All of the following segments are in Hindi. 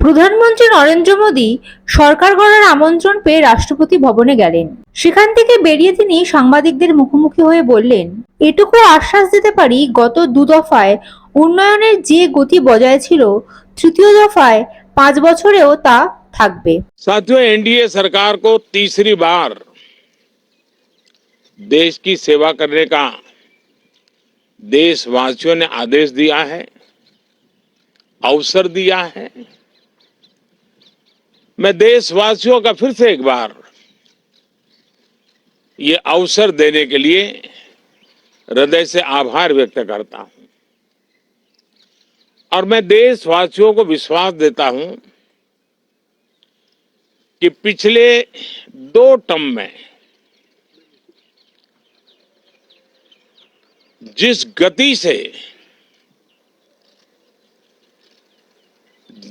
প্রধানমন্ত্রী নরেন্দ্র মোদী সরকার গড়ার আমন্ত্রণ পেয়ে রাষ্ট্রপতি ভবনে গেলেন। সেখান থেকে বেরিয়ে তিনি সাংবাদিকদের মুখোমুখি হয়ে বললেন, এটুকু আশ্বাস দিতে পারি, গত দফায় উন্নয়নের যে গতি বজায় ছিল, তৃতীয় দফায় 5 বছরেও তা থাকবে। साथियों, एनडीए सरकार को तीसरी बार देश की सेवा करने का देशवासियों ने आदेश दिया है, अवसर दिया है। मैं देशवासियों का फिर से एक बार ये अवसर देने के लिए हृदय से आभार व्यक्त करता हूं और मैं देशवासियों को विश्वास देता हूं कि पिछले 2 टर्म में जिस गति से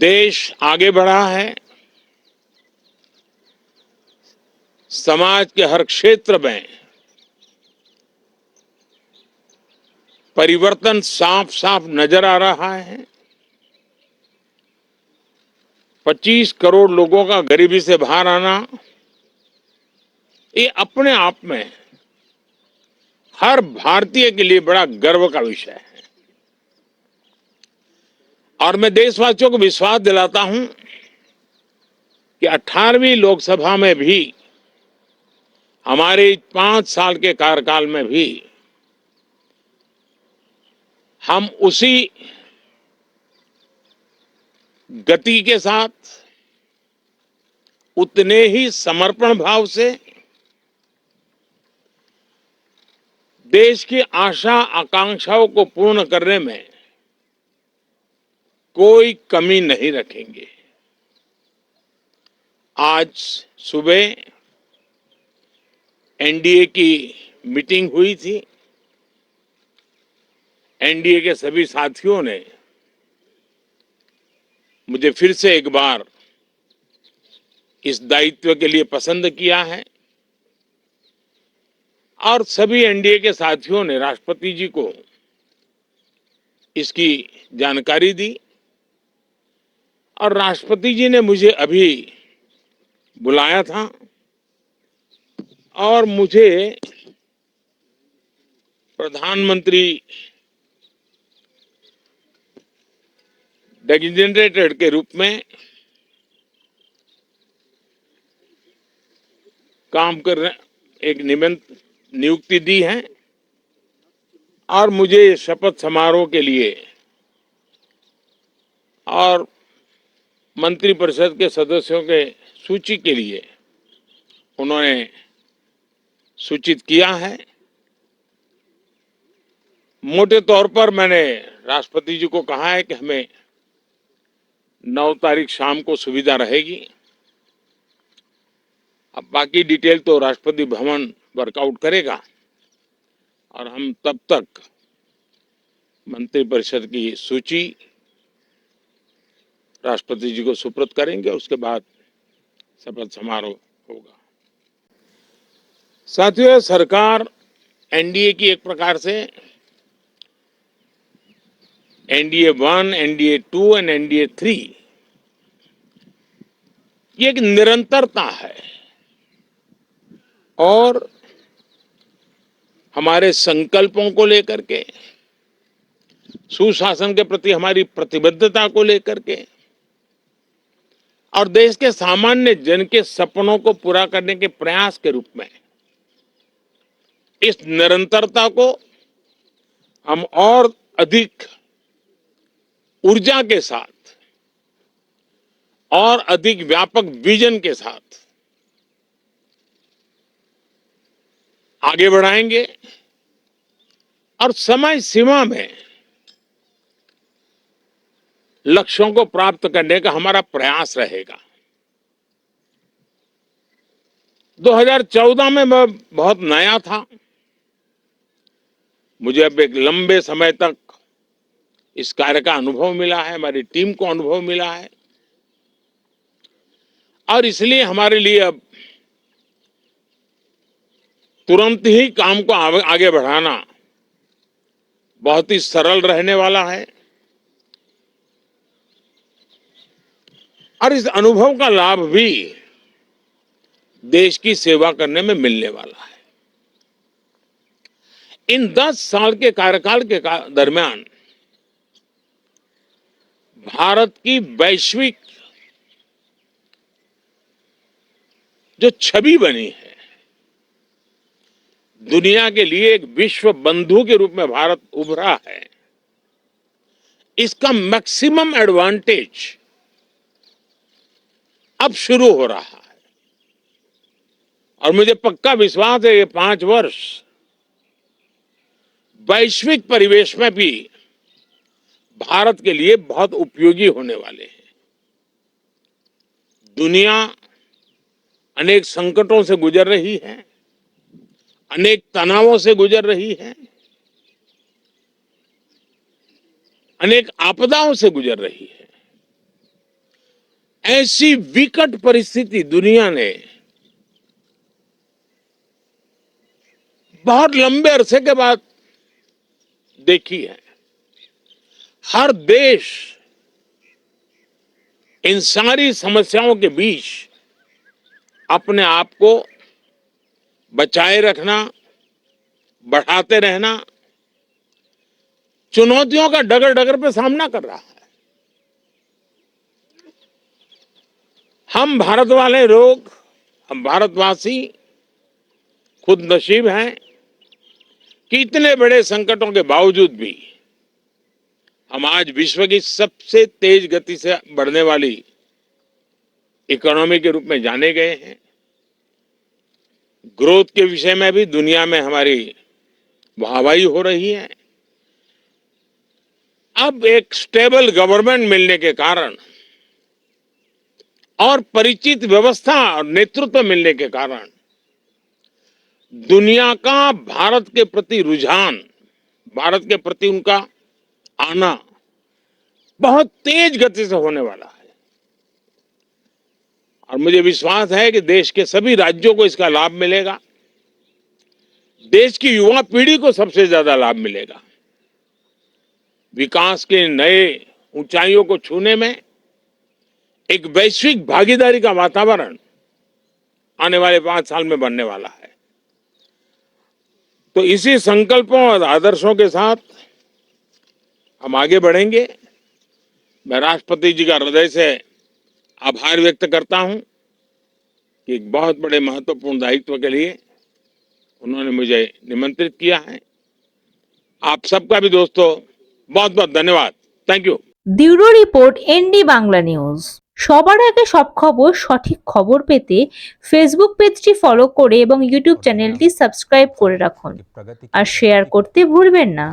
देश आगे बढ़ा है, समाज के हर क्षेत्र में परिवर्तन साफ साफ नजर आ रहा है। 25 करोड़ लोगों का गरीबी से बाहर आना, ये अपने आप में हर भारतीय के लिए बड़ा गर्व का विषय है। और मैं देशवासियों को विश्वास दिलाता हूं कि 18वीं लोकसभा में भी, हमारे 5 साल के कार्यकाल में भी, हम उसी गति के साथ, उतने ही समर्पण भाव से देश की आशा आकांक्षाओं को पूर्ण करने में कोई कमी नहीं रखेंगे। आज सुबह एनडीए की मीटिंग हुई थी। एनडीए के सभी साथियों ने मुझे फिर से एक बार इस दायित्व के लिए पसंद किया है और सभी एनडीए के साथियों ने राष्ट्रपति जी को इसकी जानकारी दी और राष्ट्रपति जी ने मुझे अभी बुलाया था और मुझे प्रधानमंत्री डेजिग्नेटेड के रूप में काम कर एक नियुक्ति दी है और मुझे शपथ समारोह के लिए और मंत्रिपरिषद के सदस्यों के सूची के लिए उन्होंने सूचित किया है। मोटे तौर पर मैंने राष्ट्रपति जी को कहा है कि हमें 9 तारीख शाम को सुविधा रहेगी। अब बाकी डिटेल तो राष्ट्रपति भवन वर्कआउट करेगा और हम तब तक मंत्रिपरिषद की सूची राष्ट्रपति जी को सुपुर्द करेंगे। उसके बाद शपथ समारोह होगा। साथियों, सरकार एनडीए की एक प्रकार से एनडीए 1, एनडीए 2 और एनडीए 3 ये एक निरंतरता है और हमारे संकल्पों को लेकर के, सुशासन के प्रति हमारी प्रतिबद्धता को लेकर के और देश के सामान्य जन के सपनों को पूरा करने के प्रयास के रूप में इस निरंतरता को हम और अधिक ऊर्जा के साथ और अधिक व्यापक विजन के साथ आगे बढ़ाएंगे और समय सीमा में लक्ष्यों को प्राप्त करने का हमारा प्रयास रहेगा। 2014 में मैं बहुत नया था। मुझे अब एक लंबे समय तक इस कार्य का अनुभव मिला है, हमारी टीम को अनुभव मिला है और इसलिए हमारे लिए अब तुरंत ही काम को आगे बढ़ाना बहुत ही सरल रहने वाला है। और इस अनुभव का लाभ भी देश की सेवा करने में मिलने वाला है। इन 10 साल के कार्यकाल के दरमियान भारत की वैश्विक जो छवि बनी है, दुनिया के लिए एक विश्व बंधु के रूप में भारत उभरा है, इसका मैक्सिमम एडवांटेज अब शुरू हो रहा है। और मुझे पक्का विश्वास है ये 5 वर्ष वैश्विक परिवेश में भी भारत के लिए बहुत उपयोगी होने वाले हैं। दुनिया अनेक संकटों से गुजर रही है, अनेक तनावों से गुजर रही है, अनेक आपदाओं से गुजर रही है। ऐसी विकट परिस्थिति दुनिया ने बहुत लंबे अरसे के बाद देखी है। हर देश इन सारी समस्याओं के बीच अपने आप को बचाए रखना, बढ़ाते रहना, चुनौतियों का डगर डगर पे सामना कर रहा है। हम भारत वाले लोग, हम भारतवासी खुद नसीब हैं कि इतने बड़े संकटों के बावजूद भी हम आज विश्व की सबसे तेज गति से बढ़ने वाली इकोनॉमी के रूप में जाने गए हैं। ग्रोथ के विषय में भी दुनिया में हमारी वाहवाही हो रही है। अब एक स्टेबल गवर्नमेंट मिलने के कारण और परिचित व्यवस्था और नेतृत्व मिलने के कारण दुनिया का भारत के प्रति रुझान, भारत के प्रति उनका आना बहुत तेज गति से होने वाला है। और मुझे विश्वास है कि देश के सभी राज्यों को इसका लाभ मिलेगा। देश की युवा पीढ़ी को सबसे ज्यादा लाभ मिलेगा। विकास के नए ऊंचाइयों को छूने में एक वैश्विक भागीदारी का वातावरण आने वाले 5 साल में बनने वाला है। तो इसी संकल्पों और आदर्शों के साथ हम आगे बढ़ेंगे। मैं राष्ट्रपति जी का हृदय से आभार व्यक्त करता हूं कि एक बहुत बड़े महत्वपूर्ण दायित्व के लिए उन्होंने मुझे निमंत्रित किया है। आप सबका भी दोस्तों बहुत बहुत धन्यवाद। Thank you. Bureau report ND Bangla news. সবার আগে সব খবর, সঠিক খবর পেতে ফেসবুক পেজটি ফলো করে এবং ইউটিউব চ্যানেলটি সাবস্ক্রাইব করে রাখুন আর শেয়ার করতে ভুলবেন না।